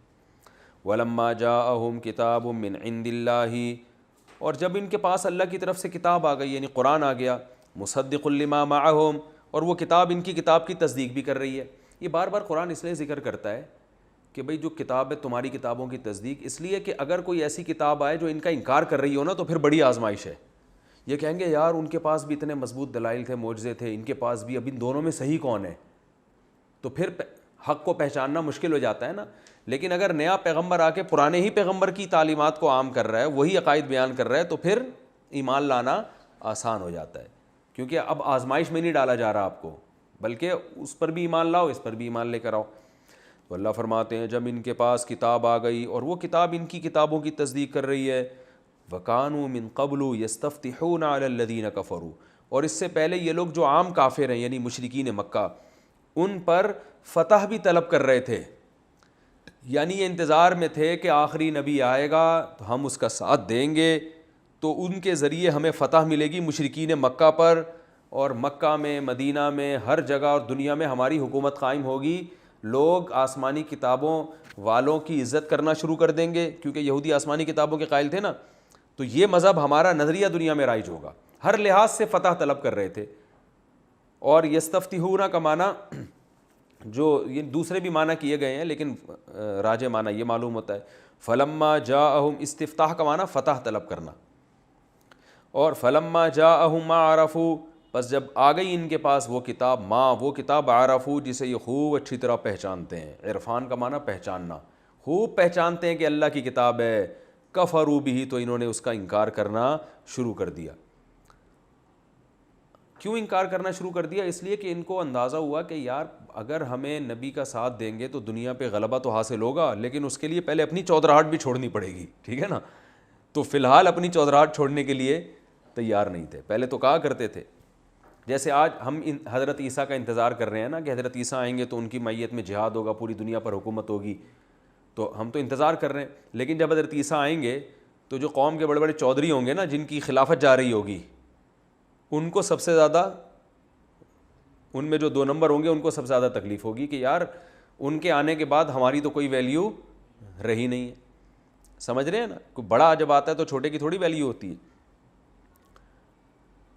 وَلَمَّا جَاءَهُمْ كِتَابٌ مِّنْ عِندِ اللَّهِ، اور جب ان کے پاس اللہ کی طرف سے کتاب آ گئی، یعنی قرآن آ گیا، مُصَدِّقٌ لِّمَا مَعَهُمْ، اور وہ کتاب ان کی کتاب کی تصدیق بھی کر رہی ہے. یہ بار بار قرآن اس لیے ذکر کرتا ہے کہ بھئی جو کتاب ہے تمہاری کتابوں کی تصدیق اس لیے کہ اگر کوئی ایسی کتاب آئے جو ان کا انکار کر رہی ہو نا تو پھر بڑی آزمائش ہے. یہ کہیں گے یار ان کے پاس بھی اتنے مضبوط دلائل تھے, معجزے تھے, ان کے پاس بھی, اب ان دونوں میں صحیح کون ہے؟ تو پھر حق کو پہچاننا مشکل ہو جاتا ہے نا. لیکن اگر نیا پیغمبر آ کے پرانے ہی پیغمبر کی تعلیمات کو عام کر رہا ہے, وہی عقائد بیان کر رہا ہے, تو پھر ایمان لانا آسان ہو جاتا ہے, کیونکہ اب آزمائش میں نہیں ڈالا جا رہا آپ کو, بلکہ اس پر بھی ایمان لاؤ, اس پر بھی ایمان لے کر آؤ. تو اللہ فرماتے ہیں جب ان کے پاس کتاب آ گئی اور وہ کتاب ان کی کتابوں کی تصدیق کر رہی ہے, وَكَانُوا مِن قَبْلُ يَسْتَفْتِحُونَ عَلَى الَّذِينَ كَفَرُوا, اور اس سے پہلے یہ لوگ جو عام کافر ہیں یعنی مشرکین مکہ, ان پر فتح بھی طلب کر رہے تھے. یعنی یہ انتظار میں تھے کہ آخری نبی آئے گا تو ہم اس کا ساتھ دیں گے, تو ان کے ذریعے ہمیں فتح ملے گی مشرکین مکہ پر, اور مکہ میں, مدینہ میں, ہر جگہ اور دنیا میں ہماری حکومت قائم ہوگی. لوگ آسمانی کتابوں والوں کی عزت کرنا شروع کر دیں گے, کیونکہ یہودی آسمانی کتابوں کے قائل تھے نا, تو یہ مذہب ہمارا نظریہ دنیا میں رائج ہوگا. ہر لحاظ سے فتح طلب کر رہے تھے. اور یستفتحون کا معنی جو یہ دوسرے بھی معنی کیے گئے ہیں لیکن راجح معنی یہ معلوم ہوتا ہے. فلما جاءہم, استفتاح کا معنی فتح طلب کرنا, اور فلما جاءہم ما عرفوا, پس جب آ گئی ان کے پاس وہ کتاب, وہ کتاب عرفوا جسے یہ خوب اچھی طرح پہچانتے ہیں. عرفان کا معنی پہچاننا, خوب پہچانتے ہیں کہ اللہ کی کتاب ہے. کفروا بہ, تو انہوں نے اس کا انکار کرنا شروع کر دیا. کیوں انکار کرنا شروع کر دیا؟ اس لیے کہ ان کو اندازہ ہوا کہ یار اگر ہمیں نبی کا ساتھ دیں گے تو دنیا پہ غلبہ تو حاصل ہوگا, لیکن اس کے لیے پہلے اپنی چودراہٹ بھی چھوڑنی پڑے گی, ٹھیک ہے نا. تو فی الحال اپنی چودراہٹ چھوڑنے کے لیے تیار نہیں تھے. پہلے تو کہا کرتے تھے, جیسے آج ہم حضرت عیسیٰ کا انتظار کر رہے ہیں نا کہ حضرت عیسیٰ آئیں گے تو ان کی میت میں جہاد ہوگا, پوری دنیا پر حکومت ہوگی, تو ہم تو انتظار کر رہے ہیں. لیکن جب حضرت عیسیٰ آئیں گے تو جو قوم کے بڑے بڑے چودھری ہوں گے نا, جن کی خلافت جا رہی ہوگی, ان کو سب سے زیادہ, ان میں جو 2 نمبر ہوں گے ان کو سب سے زیادہ تکلیف ہوگی کہ یار ان کے آنے کے بعد ہماری تو کوئی ویلیو رہی نہیں ہے. سمجھ رہے ہیں نا, کوئی بڑا جب آتا ہے تو چھوٹے کی تھوڑی ویلیو ہوتی ہے.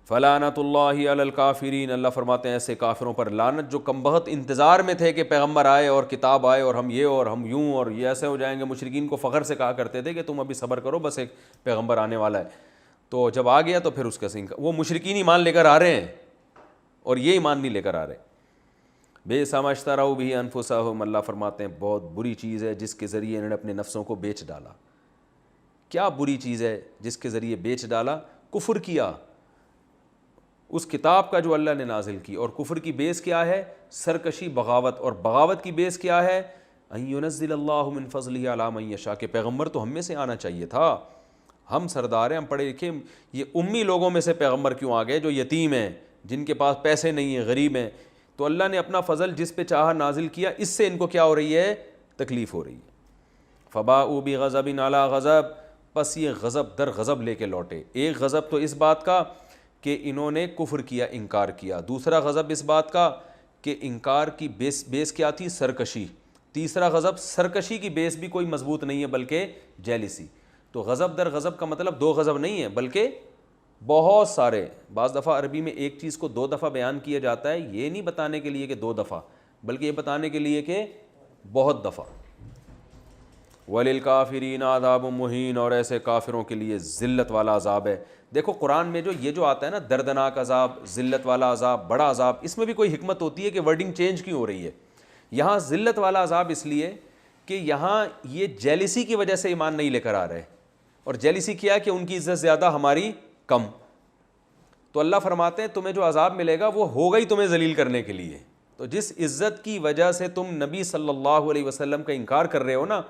فلعنۃ اللہ علی الکافرین, اللہ فرماتے ہیں ایسے کافروں پر لعنت جو کم بخت انتظار میں تھے کہ پیغمبر آئے اور کتاب آئے اور ہم یہ اور ہم یوں اور یہ ایسے ہو جائیں گے. مشرکین کو فخر سے کہا کرتے تھے کہ تم ابھی صبر کرو, بس ایک پیغمبر آنے والا ہے. تو جب آ گیا تو پھر اس کا وہ مشرکین ایمان لے کر آ رہے ہیں اور یہ ایمان نہیں لے کر آ رہے. بئس ما اشتروا بہ انفسہم, اللہ فرماتے ہیں بہت بری چیز ہے جس کے ذریعے انہوں نے اپنے نفسوں کو بیچ ڈالا. کیا بری چیز ہے جس کے ذریعے بیچ ڈالا؟ کفر کیا اس کتاب کا جو اللہ نے نازل کی. اور کفر کی بیس کیا ہے؟ سرکشی, بغاوت. اور بغاوت کی بیس کیا ہے؟ ان ینزل اللہ من فضلہ علی من یشاء, کہ پیغمبر تو ہم میں سے آنا چاہیے تھا, ہم سردار ہیں, ہم پڑھے لکھے, یہ امی لوگوں میں سے پیغمبر کیوں آ گئے جو یتیم ہیں, جن کے پاس پیسے نہیں ہیں, غریب ہیں. تو اللہ نے اپنا فضل جس پہ چاہا نازل کیا, اس سے ان کو کیا ہو رہی ہے؟ تکلیف ہو رہی ہے. فباؤوا بغضب علی غضب, پس یہ غضب در غضب لے کے لوٹے. ایک غضب تو اس بات کا کہ انہوں نے کفر کیا, انکار کیا. دوسرا غضب اس بات کا کہ انکار کی بیس کیا تھی؟ سرکشی. تیسرا غضب, سرکشی کی بیس بھی کوئی مضبوط نہیں ہے بلکہ جیلسی. تو غضب در غضب کا مطلب 2 غضب نہیں ہے بلکہ بہت سارے. بعض دفعہ عربی میں ایک چیز کو 2 دفعہ بیان کیا جاتا ہے, یہ نہیں بتانے کے لیے کہ 2 دفعہ, بلکہ یہ بتانے کے لیے کہ بہت دفعہ. وَلِلْكَافِرِينَ عَذَابٌ مُّهِينٌ, اور ایسے کافروں کے لیے ذلت والا عذاب ہے. دیکھو قرآن میں جو آتا ہے نا, دردناک عذاب, ذلت والا عذاب, بڑا عذاب, اس میں بھی کوئی حکمت ہوتی ہے کہ ورڈنگ چینج کیوں ہو رہی ہے. یہاں ذلت والا عذاب اس لیے کہ یہاں یہ جیلسی کی وجہ سے ایمان نہیں لے کر آ رہے, اور جیلسی کیا کہ ان کی عزت زیادہ ہماری کم. تو اللہ فرماتے ہیں تمہیں جو عذاب ملے گا وہ ہوگا ہی تمہیں ذلیل کرنے کے لیے. تو جس عزت کی وجہ سے تم نبی صلی اللہ علیہ وسلم کا انکار کر رہے ہو نا,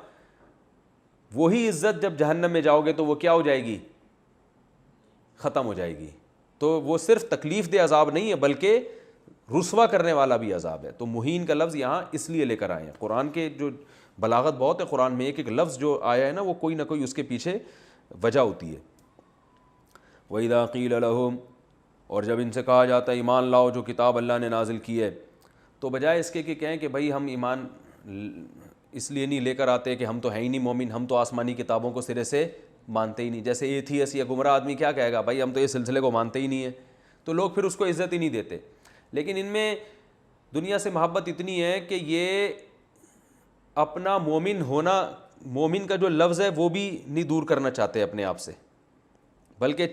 وہی عزت جب جہنم میں جاؤ گے تو وہ کیا ہو جائے گی؟ ختم ہو جائے گی. تو وہ صرف تکلیف دہ عذاب نہیں ہے بلکہ رسوا کرنے والا بھی عذاب ہے. تو مہین کا لفظ یہاں اس لیے لے کر آئے ہیں. قرآن کے جو بلاغت بہت ہے, قرآن میں ایک ایک لفظ جو آیا ہے نا وہ کوئی نہ کوئی اس کے پیچھے وجہ ہوتی ہے. وَإِذَا قِيلَ لَهُمْ, اور جب ان سے کہا جاتا ہے ایمان لاؤ جو کتاب اللہ نے نازل کی ہے, تو بجائے اس کے کہ کہیں کہ بھائی ہم ایمان اس لیے نہیں لے کر آتے کہ ہم تو ہیں ہی نہیں مومن, ہم تو آسمانی کتابوں کو سرے سے مانتے ہی نہیں. جیسے ایتھیس یا گمراہ آدمی کیا کہے گا, بھائی ہم تو یہ سلسلے کو مانتے ہی نہیں ہیں, تو لوگ پھر اس کو عزت ہی نہیں دیتے. لیکن ان میں دنیا سے محبت اتنی ہے کہ یہ اپنا مومن ہونا، مومن کا جو لفظ ہے وہ بھی نہیں دور کرنا چاہتے اپنے آپ سے، بلکہ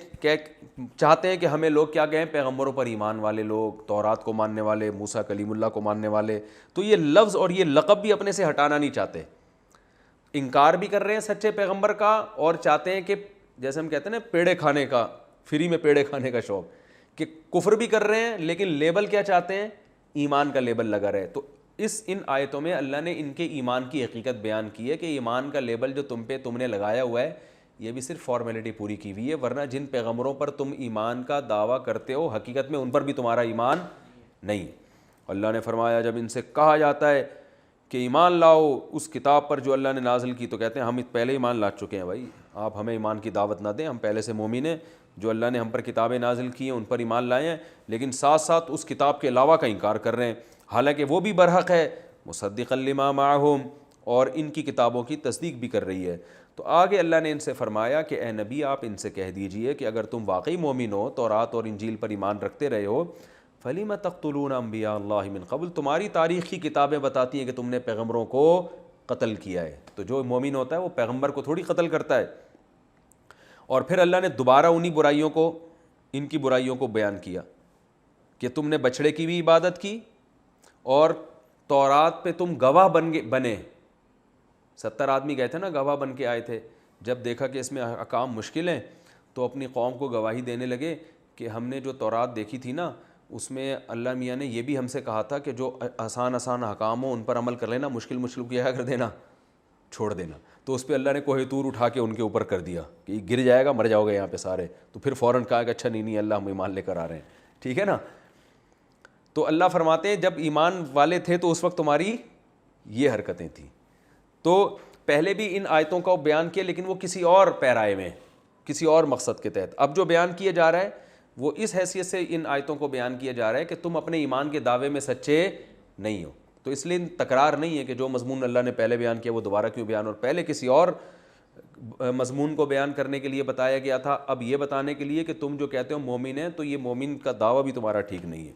چاہتے ہیں کہ ہمیں لوگ کیا کہیں، پیغمبروں پر ایمان والے لوگ، تورات کو ماننے والے، موسیٰ کلیم اللہ کو ماننے والے. تو یہ لفظ اور یہ لقب بھی اپنے سے ہٹانا نہیں چاہتے، انکار بھی کر رہے ہیں سچے پیغمبر کا، اور چاہتے ہیں کہ جیسے ہم کہتے ہیں نا پیڑے کھانے کا، فری میں پیڑے کھانے کا شوق، کہ کفر بھی کر رہے ہیں لیکن لیبل کیا چاہتے ہیں، ایمان کا لیبل لگا رہے. تو ان آیتوں میں اللہ نے ان کے ایمان کی حقیقت بیان کی ہے کہ ایمان کا لیبل جو تم نے لگایا ہوا ہے یہ بھی صرف فارمیلٹی پوری کی ہوئی ہے، ورنہ جن پیغمبروں پر تم ایمان کا دعویٰ کرتے ہو حقیقت میں ان پر بھی تمہارا ایمان نہیں. اللہ نے فرمایا جب ان سے کہا جاتا ہے کہ ایمان لاؤ اس کتاب پر جو اللہ نے نازل کی، تو کہتے ہیں ہم پہلے ایمان لا چکے ہیں، بھائی آپ ہمیں ایمان کی دعوت نہ دیں، ہم پہلے سے مومن ہیں، جو اللہ نے ہم پر کتابیں نازل کی ہیں ان پر ایمان لائے ہیں، لیکن ساتھ ساتھ اس کتاب کے علاوہ کا انکار کر رہے ہیں، حالانکہ وہ بھی برحق ہے، مصدقا لما معہم، اور ان کی کتابوں کی تصدیق بھی کر رہی ہے. تو آگے اللہ نے ان سے فرمایا کہ اے نبی آپ ان سے کہہ دیجئے کہ اگر تم واقعی مومن ہو، تورات اور انجیل پر ایمان رکھتے رہے ہو، فَلِمَ تَقْتُلُونَ أَنْبِيَاءَ اللَّهِ مِنْ قَبْلُ، تمہاری تاریخ کی کتابیں بتاتی ہیں کہ تم نے پیغمبروں کو قتل کیا ہے. تو جو مومن ہوتا ہے وہ پیغمبر کو تھوڑی قتل کرتا ہے. اور پھر اللہ نے دوبارہ انہی برائیوں کو، ان کی برائیوں کو بیان کیا کہ تم نے بچڑے کی بھی عبادت کی اور تورات پہ تم گواہ بنے. 70 آدمی گئے تھے نا، گواہ بن کے آئے تھے، جب دیکھا کہ اس میں احکام مشکل ہیں تو اپنی قوم کو گواہی دینے لگے کہ ہم نے جو تورات دیکھی تھی نا اس میں اللہ میاں نے یہ بھی ہم سے کہا تھا کہ جو آسان احکام ہو ان پر عمل کر لینا، مشکل کیا کر دینا، چھوڑ دینا. تو اس پہ اللہ نے کوہ طور اٹھا کے ان کے اوپر کر دیا کہ یہ گر جائے گا، مر جاؤ گے یہاں پہ سارے. تو پھر فوراً کہا کہ اچھا نہیں اللہ ہم ایمان لے کر آ رہے ہیں، ٹھیک ہے نا. تو اللہ فرماتے ہیں جب ایمان والے تھے تو اس وقت تمہاری یہ حرکتیں تھیں. تو پہلے بھی ان آیتوں کا بیان کیا لیکن وہ کسی اور پیرائے میں، کسی اور مقصد کے تحت. اب جو بیان کیا جا رہا ہے وہ اس حیثیت سے ان آیتوں کو بیان کیا جا رہا ہے کہ تم اپنے ایمان کے دعوے میں سچے نہیں ہو. تو اس لیے تکرار نہیں ہے کہ جو مضمون اللہ نے پہلے بیان کیا وہ دوبارہ کیوں بیان، اور پہلے کسی اور مضمون کو بیان کرنے کے لیے بتایا گیا تھا، اب یہ بتانے کے لیے کہ تم جو کہتے ہو مومن ہیں تو یہ مومن کا دعویٰ بھی تمہارا ٹھیک نہیں ہے.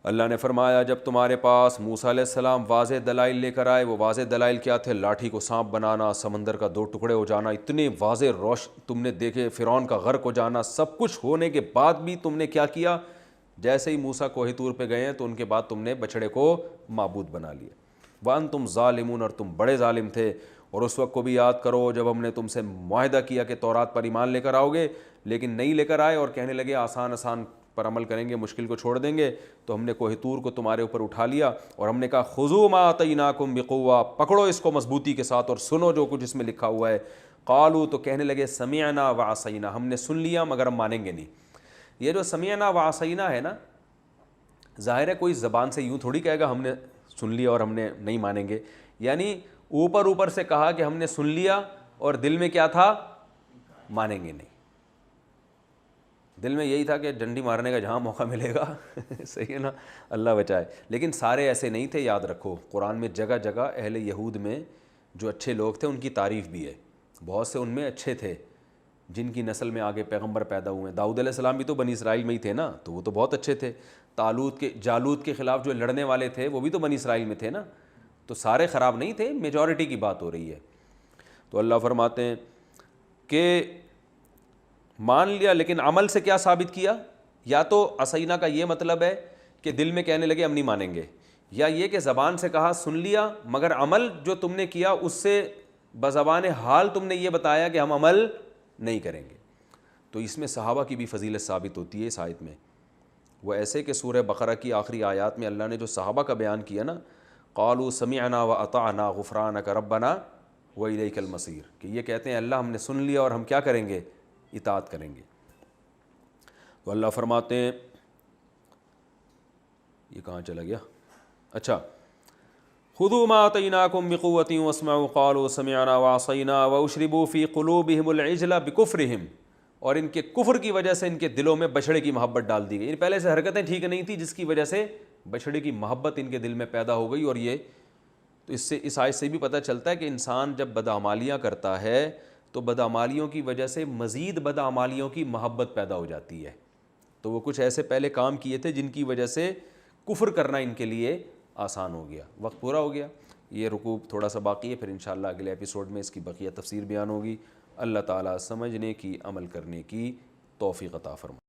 اللہ نے فرمایا جب تمہارے پاس موسیٰ علیہ السلام واضح دلائل لے کر آئے، وہ واضح دلائل کیا تھے؟ لاٹھی کو سانپ بنانا، سمندر کا 2 ٹکڑے ہو جانا، اتنے واضح تم نے دیکھے، فرعون کا غرق ہو جانا، سب کچھ ہونے کے بعد بھی تم نے کیا کیا؟ جیسے ہی موسیٰ کوہ طور پہ گئے ہیں تو ان کے بعد تم نے بچڑے کو معبود بنا لیا. وَأَنْتُمْ ظَالِمُونَ، اور تم بڑے ظالم تھے. اور اس وقت کو بھی یاد کرو جب ہم نے تم سے معاہدہ کیا کہ تورات پر ایمان لے کر آؤ گے، لیکن نہیں لے کر آئے اور کہنے لگے آسان پر عمل کریں گے، مشکل کو چھوڑ دیں گے. تو ہم نے کوہ طور کو تمہارے اوپر اٹھا لیا اور ہم نے کہا خذوا ما آتیناکم بقوہ، پکڑو اس کو مضبوطی کے ساتھ اور سنو جو کچھ اس میں لکھا ہوا ہے. قالوا، تو کہنے لگے سمعنا وعصینا، ہم نے سن لیا مگر ہم مانیں گے نہیں. یہ جو سمعنا وعصینا ہے نا، ظاہر ہے کوئی زبان سے یوں تھوڑی کہے گا ہم نے سن لیا اور ہم نے نہیں مانیں گے، یعنی اوپر سے کہا کہ ہم نے سن لیا اور دل میں کیا تھا؟ مانیں گے نہیں. دل میں یہی تھا کہ ڈنڈی مارنے کا جہاں موقع ملے گا صحیح ہے نا، اللہ بچائے. لیکن سارے ایسے نہیں تھے، یاد رکھو قرآن میں جگہ جگہ اہل یہود میں جو اچھے لوگ تھے ان کی تعریف بھی ہے. بہت سے ان میں اچھے تھے جن کی نسل میں آگے پیغمبر پیدا ہوئے ہیں. داؤد علیہ السلام بھی تو بنی اسرائیل میں ہی تھے نا، تو وہ تو بہت اچھے تھے. جالوت کے خلاف جو لڑنے والے تھے وہ بھی تو بنی اسرائیل میں تھے نا. تو سارے خراب نہیں تھے، میجورٹی کی بات ہو رہی ہے. تو اللہ فرماتے ہیں کہ مان لیا لیکن عمل سے کیا ثابت کیا؟ یا تو عصینا کا یہ مطلب ہے کہ دل میں کہنے لگے ہم نہیں مانیں گے، یا یہ کہ زبان سے کہا سن لیا مگر عمل جو تم نے کیا اس سے بزبان حال تم نے یہ بتایا کہ ہم عمل نہیں کریں گے. تو اس میں صحابہ کی بھی فضیلت ثابت ہوتی ہے اس آیت میں. وہ ایسے کہ سورہ بقرہ کی آخری آیات میں اللہ نے جو صحابہ کا بیان کیا نا، قالوا سمعنا واطعنا غفرانک ربنا والیک المصیر، کہ یہ کہتے ہیں اللہ ہم نے سن لیا اور ہم کیا کریں گے؟ اطاعت کریں گے. تو اللہ فرماتے ہیں، یہ کہاں چلا گیا؟ اچھا، خذوا ما آتیناکم بقوۃ واسمعوا قالوا سمعنا وعصینا واشربوا فی قلوبہم العجل بکفرہم، اور ان کے کفر کی وجہ سے ان کے دلوں میں بچڑے کی محبت ڈال دی گئی. ان پہلے سے حرکتیں ٹھیک نہیں تھی جس کی وجہ سے بچڑے کی محبت ان کے دل میں پیدا ہو گئی. اور یہ تو اس آیت سے بھی پتہ چلتا ہے کہ انسان جب بدعمالیاں کرتا ہے تو بدعمالیوں کی وجہ سے مزید بدعمالیوں کی محبت پیدا ہو جاتی ہے. تو وہ کچھ ایسے پہلے کام کیے تھے جن کی وجہ سے کفر کرنا ان کے لیے آسان ہو گیا. وقت پورا ہو گیا. یہ رکوع تھوڑا سا باقی ہے، پھر انشاءاللہ اگلے ایپیسوڈ میں اس کی بقیہ تفسیر بیان ہوگی۔ اللہ تعالیٰ سمجھنے کی، عمل کرنے کی توفیق عطا فرمائے۔